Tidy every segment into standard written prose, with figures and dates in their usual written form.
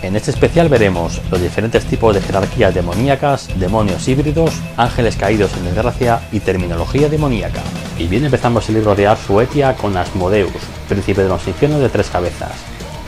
En este especial veremos los diferentes tipos de jerarquías demoníacas, demonios híbridos, ángeles caídos en desgracia y terminología demoníaca. Y bien, empezamos el libro de Ars Goetia con Asmodeus, príncipe de los infiernos de 3 cabezas.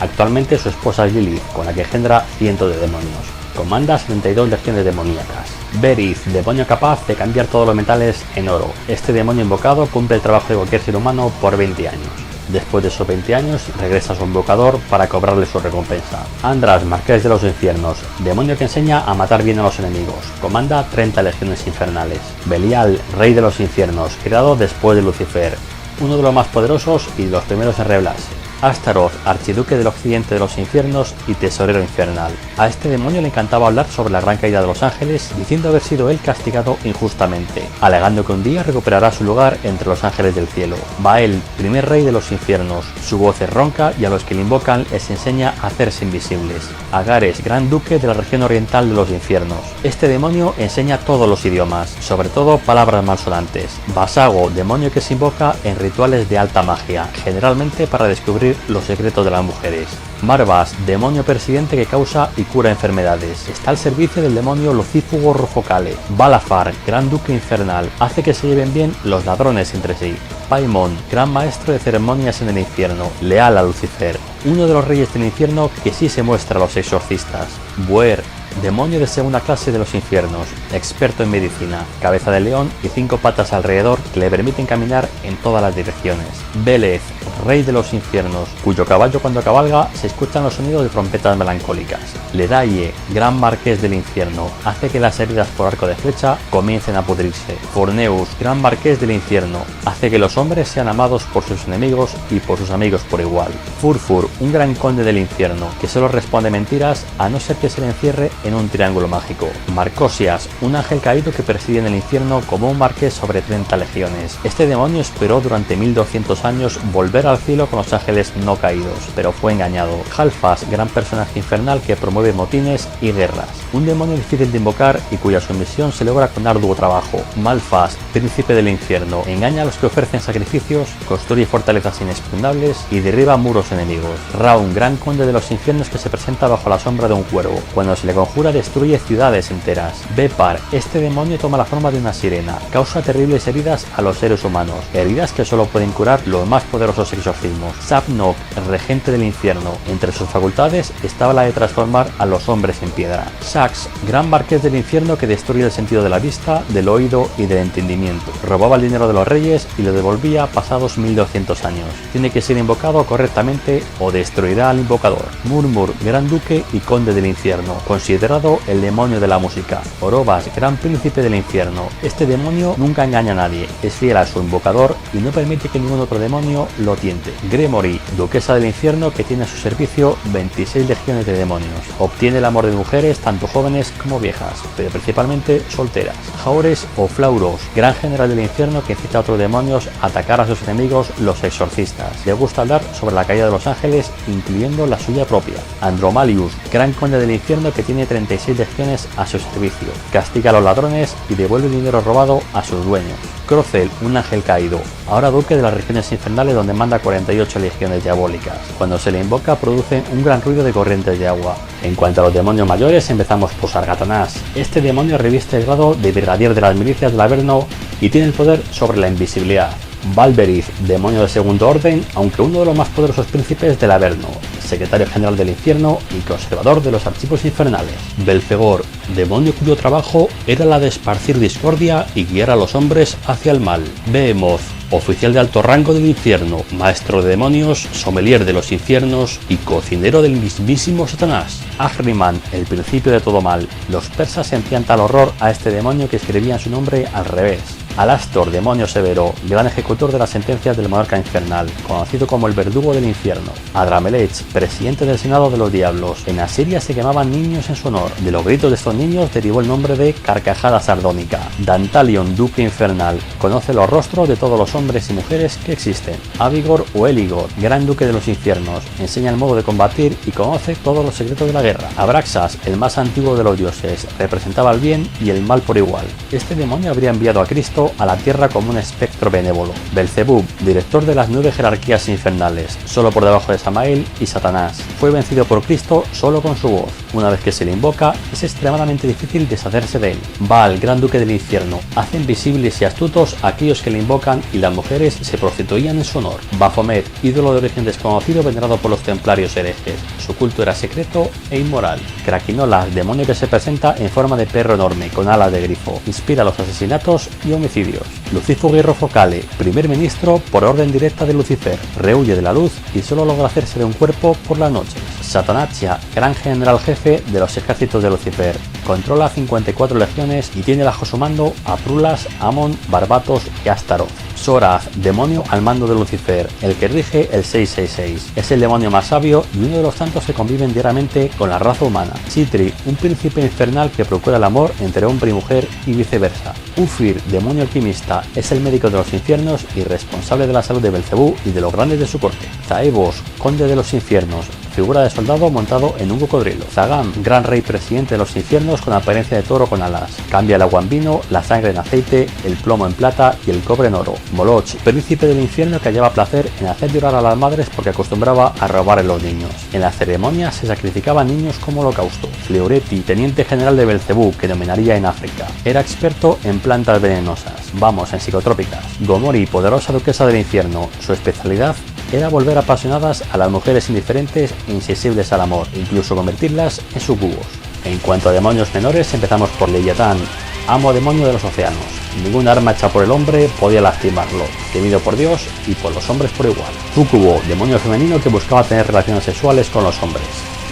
Actualmente su esposa es Lilith, con la que engendra cientos de demonios. Comanda 72 legiones demoníacas. Berith, demonio capaz de cambiar todos los metales en oro. Este demonio invocado cumple el trabajo de cualquier ser humano por 20 años. Después de esos 20 años, regresa a su invocador para cobrarle su recompensa. Andras, marqués de los infiernos, demonio que enseña a matar bien a los enemigos. Comanda 30 legiones infernales. Belial, rey de los infiernos, creado después de Lucifer. Uno de los más poderosos y de los primeros en revelarse. Astaroth, archiduque del occidente de los infiernos y tesorero infernal. A este demonio le encantaba hablar sobre la gran caída de los ángeles, diciendo haber sido él castigado injustamente, alegando que un día recuperará su lugar entre los ángeles del cielo. Bael, primer rey de los infiernos. Su voz es ronca y a los que le invocan les enseña a hacerse invisibles. Agares, gran duque de la región oriental de los infiernos. Este demonio enseña todos los idiomas, sobre todo palabras malsonantes. Basago, demonio que se invoca en rituales de alta magia, generalmente para descubrir los secretos de las mujeres. Marvas, demonio persidente que causa y cura enfermedades. Está al servicio del demonio Lucífugo Rufocale. Balafar, gran duque infernal, hace que se lleven bien los ladrones entre sí. Paimon, gran maestro de ceremonias en el infierno, leal a Lucifer. Uno de los reyes del infierno que sí se muestra a los exorcistas. Buer, demonio de segunda clase de los infiernos, experto en medicina, cabeza de león y 5 patas alrededor que le permiten caminar en todas las direcciones. Belez, rey de los infiernos, cuyo caballo cuando cabalga se escuchan los sonidos de trompetas melancólicas. Ledaie, gran marqués del infierno, hace que las heridas por arco de flecha comiencen a pudrirse. Forneus, gran marqués del infierno, hace que los hombres sean amados por sus enemigos y por sus amigos por igual. Furfur, un gran conde del infierno, que solo responde mentiras a no ser que se le encierre en un triángulo mágico. Marcosias, un ángel caído que preside en el infierno como un marqués sobre 30 legiones. Este demonio esperó durante 1200 años volver al cielo con los ángeles no caídos, pero fue engañado. Halfas, gran personaje infernal que promueve motines y guerras. Un demonio difícil de invocar y cuya sumisión se logra con arduo trabajo. Malfas, príncipe del infierno, engaña a los que ofrecen sacrificios, construye fortalezas inexpugnables y derriba muros enemigos. Raun, gran conde de los infiernos que se presenta bajo la sombra de un cuervo. Cuando se le conjura destruye ciudades enteras. Bepar, este demonio toma la forma de una sirena, causa terribles heridas a los seres humanos, heridas que solo pueden curar los más poderosos exorcismos. Sapnok, regente del infierno, entre sus facultades estaba la de transformar a los hombres en piedra. Sax, gran marqués del infierno que destruye el sentido de la vista, del oído y del entendimiento. Robaba el dinero de los reyes y lo devolvía pasados 1200 años. Tiene que ser invocado correctamente o destruirá al invocador. Murmur, gran duque y conde del infierno, considerado el demonio de la música. Orobas, gran príncipe del infierno. Este demonio nunca engaña a nadie, es fiel a su invocador y no permite que ningún otro demonio lo tiente. Gremory, duquesa del infierno que tiene a su servicio 26 legiones de demonios. Obtiene el amor de mujeres tanto jóvenes como viejas, pero principalmente solteras. Jaures o Flauros, gran general del infierno que incita a otros demonios a atacar a sus enemigos, los exorcistas. Le gusta hablar sobre la caída de los ángeles, incluyendo la suya propia. Andromalius, gran conde del infierno que tiene 36 legiones a su servicio. Castiga a los ladrones y devuelve el dinero robado a sus dueños. Crocel, un ángel caído, ahora duque de las regiones infernales donde manda 48 legiones diabólicas. Cuando se le invoca produce un gran ruido de corrientes de agua. En cuanto a los demonios mayores, empezamos por Sargatanás. Este demonio reviste el grado de brigadier de las milicias del Averno y tiene el poder sobre la invisibilidad. Valberith, demonio de segundo orden, aunque uno de los más poderosos príncipes del Averno, secretario general del infierno y conservador de los archivos infernales. Belfegor, demonio cuyo trabajo era la de esparcir discordia y guiar a los hombres hacia el mal. Behemoth, oficial de alto rango del infierno, maestro de demonios, sommelier de los infiernos y cocinero del mismísimo Satanás. Ahriman, el principio de todo mal. Los persas sentían tal horror a este demonio que escribían su nombre al revés. Alastor, demonio severo, gran ejecutor de las sentencias del monarca infernal, conocido como el verdugo del infierno. Adramelech, presidente del senado de los diablos. En Asiria se quemaban niños en su honor. De los gritos de estos niños derivó el nombre de carcajada sardónica. Dantalion, duque infernal, conoce los rostros de todos los hombres y mujeres que existen. Avigor o Eligor, gran duque de los infiernos, enseña el modo de combatir y conoce todos los secretos de la guerra. Abraxas, el más antiguo de los dioses, representaba el bien y el mal por igual. Este demonio habría enviado a Cristo mirando a la tierra como un espectro benévolo. Belcebú, director de las 9 jerarquías infernales, solo por debajo de Samael y Satanás, fue vencido por Cristo solo con su voz. Una vez que se le invoca, es extremadamente difícil deshacerse de él. Baal, gran duque del infierno, hace invisibles y astutos a aquellos que le invocan y las mujeres se prostituían en su honor. Baphomet, ídolo de origen desconocido venerado por los templarios herejes. Su culto era secreto e inmoral. Krakinola, demonio que se presenta en forma de perro enorme con alas de grifo, inspira los asesinatos y homicidios. Lucifugirro Focale, primer ministro por orden directa de Lucifer, rehuye de la luz y solo logra hacerse de un cuerpo por las noches. Satanachia, gran general jefe de los ejércitos de Lucifer, controla 54 legiones y tiene bajo su mando a Prulas, Amon, Barbatos y Astaroth. Soraz, demonio al mando de Lucifer, el que rige el 666. Es el demonio más sabio y uno de los tantos que conviven diariamente con la raza humana. Sitri, un príncipe infernal que procura el amor entre hombre y mujer y viceversa. Ufir, demonio alquimista, es el médico de los infiernos y responsable de la salud de Belcebú y de los grandes de su corte. Zaebos, conde de los infiernos, figura de soldado montado en un cocodrilo. Zagam, gran rey presidente de los infiernos con apariencia de toro con alas. Cambia el agua en vino, la sangre en aceite, el plomo en plata y el cobre en oro. Moloch, príncipe del infierno que hallaba placer en hacer llorar a las madres porque acostumbraba a robar a los niños. En las ceremonias se sacrificaban niños como holocausto. Fleureti, teniente general de Belcebú, que dominaría en África. Era experto en plantas venenosas, vamos, en psicotrópicas. Gomori, poderosa duquesa del infierno, su especialidad era volver apasionadas a las mujeres indiferentes e insensibles al amor, incluso convertirlas en sucubos. En cuanto a demonios menores, empezamos por Leviatán, amo demonio de los océanos. Ningún arma hecha por el hombre podía lastimarlo, temido por Dios y por los hombres por igual. Súcubo, demonio femenino que buscaba tener relaciones sexuales con los hombres.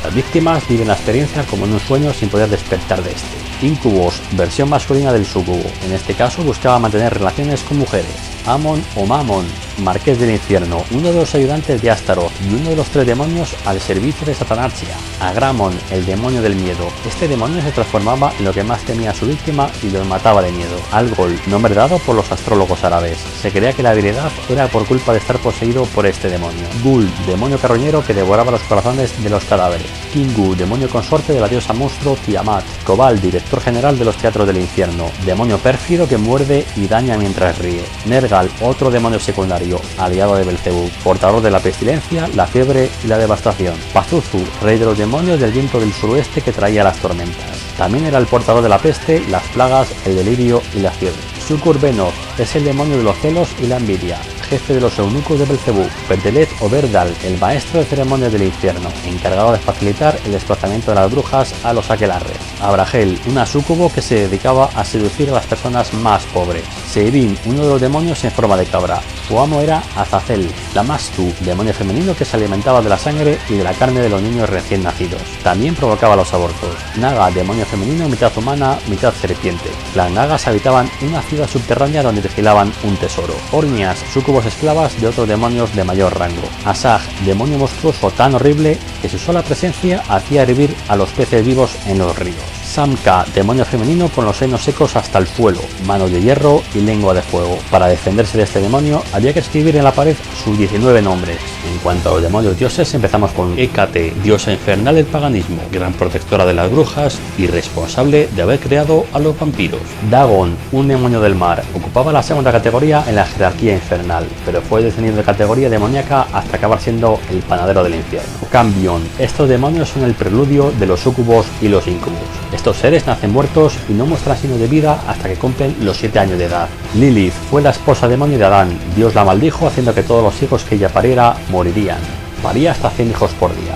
Las víctimas viven la experiencia como en un sueño sin poder despertar de este. Incubos, versión masculina del súcubo. En este caso buscaba mantener relaciones con mujeres. Amon o Mamon, marqués del infierno, uno de los ayudantes de Astaroth y uno de los 3 demonios al servicio de Satanachia. Agramon, el demonio del miedo. Este demonio se transformaba en lo que más temía a su víctima y los mataba de miedo. Algol, nombre dado por los astrólogos árabes. Se creía que la habilidad era por culpa de estar poseído por este demonio. Gul, demonio carroñero que devoraba los corazones de los cadáveres. Kingu, demonio consorte de la diosa monstruo Tiamat. Kobal, director general de los teatros del infierno. Demonio pérfido que muerde y daña mientras ríe. Nergal, otro demonio secundario, aliado de Belcebú, portador de la pestilencia, la fiebre y la devastación. Pazuzu, rey de los demonios del viento del suroeste que traía las tormentas. También era el portador de la peste, las plagas, el delirio y la fiebre. Sucurbenor es el demonio de los celos y la envidia, jefe de los eunucos de Belcebú. Pertelet o Verdal, el maestro de ceremonias del infierno, encargado de facilitar el desplazamiento de las brujas a los aquelarres. Abrahel, una súcubo que se dedicaba a seducir a las personas más pobres. Seirin, uno de los demonios en forma de cabra. Su amo era Azazel, la Mastu, demonio femenino que se alimentaba de la sangre y de la carne de los niños recién nacidos. También provocaba los abortos. Naga, demonio femenino mitad humana, mitad serpiente. Las Nagas habitaban una ciudad subterránea donde vigilaban un tesoro. Ornias, súcubos esclavas de otros demonios de mayor rango. Asaj, demonio monstruoso tan horrible que su sola presencia hacía hervir a los peces vivos en los ríos. Samka, demonio femenino con los senos secos hasta el suelo, manos de hierro y lengua de fuego. Para defenderse de este demonio había que escribir en la pared sus 19 nombres. En cuanto a los demonios dioses, empezamos con Hécate, diosa infernal del paganismo, gran protectora de las brujas y responsable de haber creado a los vampiros. Dagon, un demonio del mar, ocupaba la segunda categoría en la jerarquía infernal, pero fue descendiendo de categoría demoníaca hasta acabar siendo el panadero del infierno. Cambion, estos demonios son el preludio de los súcubos y los incubos. Estos seres nacen muertos y no muestran signos de vida hasta que cumplen los 7 años de edad. Lilith fue la esposa demonio de Adán. Dios la maldijo haciendo que todos los hijos que ella pariera morirían. Paría hasta 100 hijos por día.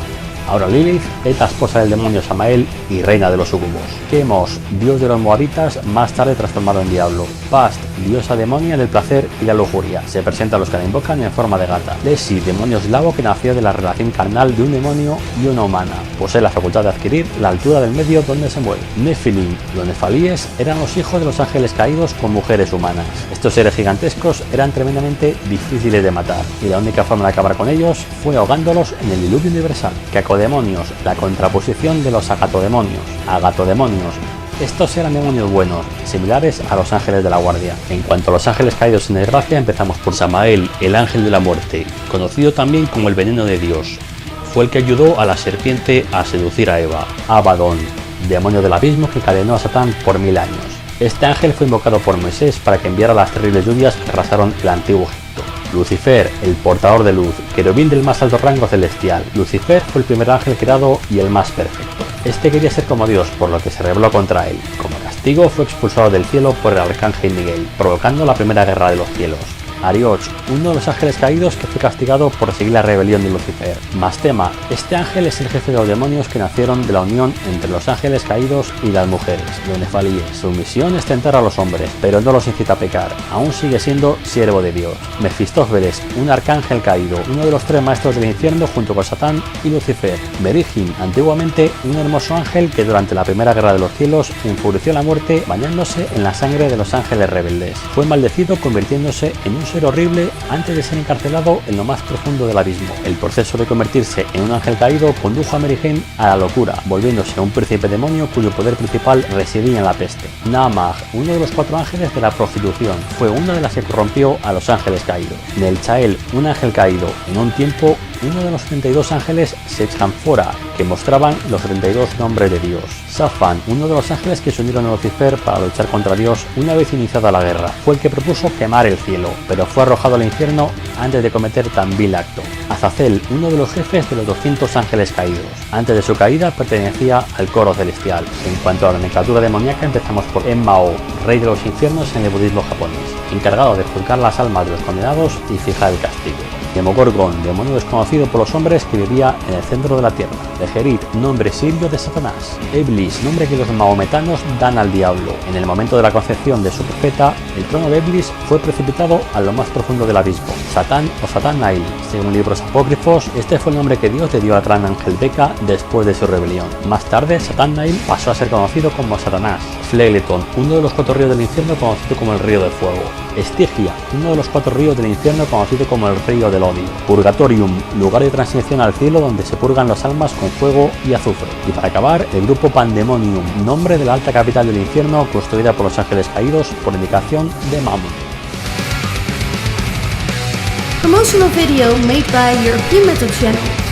Ahora Lilith es la esposa del demonio Samael y reina de los sucubos. Chemos, dios de los moabitas, más tarde transformado en diablo. Bast, diosa demonia del placer y la lujuria. Se presenta a los que la invocan en forma de gata. Lesi, demonio eslavo que nació de la relación carnal de un demonio y una humana. Posee la facultad de adquirir la altura del medio donde se mueve. Nephilim, los nefalíes, eran los hijos de los ángeles caídos con mujeres humanas. Estos seres gigantescos eran tremendamente difíciles de matar y la única forma de acabar con ellos fue ahogándolos en el diluvio universal. Cacodemonios, la contraposición de los agatodemonios. Agatodemonios. Estos eran demonios buenos, similares a los ángeles de la guardia. En cuanto a los ángeles caídos en desgracia, empezamos por Samael, el ángel de la muerte, conocido también como el veneno de Dios. Fue el que ayudó a la serpiente a seducir a Eva. Abaddon, demonio del abismo que encadenó a Satán por 1000 años. Este ángel fue invocado por Moisés para que enviara las terribles lluvias que arrasaron el antiguo Egipto. Lucifer, el portador de luz, querubín del más alto rango celestial. Lucifer fue el primer ángel creado y el más perfecto. Este quería ser como Dios, por lo que se rebeló contra él. Como castigo fue expulsado del cielo por el arcángel Miguel, provocando la primera guerra de los cielos. Arioch, uno de los ángeles caídos que fue castigado por seguir la rebelión de Lucifer. Mastema, este ángel es el jefe de los demonios que nacieron de la unión entre los ángeles caídos y las mujeres, los nefalíes. Su misión es tentar a los hombres, pero no los incita a pecar, aún sigue siendo siervo de Dios. Mefistófeles, un arcángel caído, uno de los tres maestros del infierno junto con Satán y Lucifer. Berigim, antiguamente un hermoso ángel que durante la primera guerra de los cielos enfureció la muerte bañándose en la sangre de los ángeles rebeldes. Fue maldecido convirtiéndose en un ser horrible antes de ser encarcelado en lo más profundo del abismo. El proceso de convertirse en un ángel caído condujo a Merigem a la locura, volviéndose un príncipe demonio cuyo poder principal residía en la peste. Naamag, uno de los 4 ángeles de la prostitución, fue una de las que corrompió a los ángeles caídos. Nelchael, un ángel caído, en un tiempo uno de los 32 ángeles Sechanfora, que mostraban los 32 nombres de Dios. Safan, uno de los ángeles que se unieron a Lucifer para luchar contra Dios una vez iniciada la guerra, fue el que propuso quemar el cielo, pero fue arrojado al infierno antes de cometer tan vil acto. Azazel, uno de los jefes de los 200 ángeles caídos. Antes de su caída pertenecía al coro celestial. En cuanto a la nomenclatura demoníaca, empezamos por Enmao, rey de los infiernos en el budismo japonés, encargado de juzgar las almas de los condenados y fijar el castigo. Demogorgon, demonio desconocido por los hombres que vivía en el centro de la tierra. Legerit, nombre sirio de Satanás. Eblis, nombre que los mahometanos dan al diablo. En el momento de la concepción de su profeta, el trono de Eblis fue precipitado a lo más profundo del abismo. Satán o Satanael, según libros apócrifos, este fue el nombre que Dios le dio al gran ángel Beca después de su rebelión. Más tarde, Satanael pasó a ser conocido como Satanás. Phlegleton, uno de los 4 ríos del infierno conocido como el río de fuego. Estigia, uno de los 4 ríos del infierno conocido como el río del odio. Purgatorium, lugar de transición al cielo donde se purgan las almas con fuego y azufre. Y para acabar, el grupo Pandemonium, nombre de la alta capital del infierno construida por los ángeles caídos por indicación de Mammon. Promotional video made by European Metal Channel.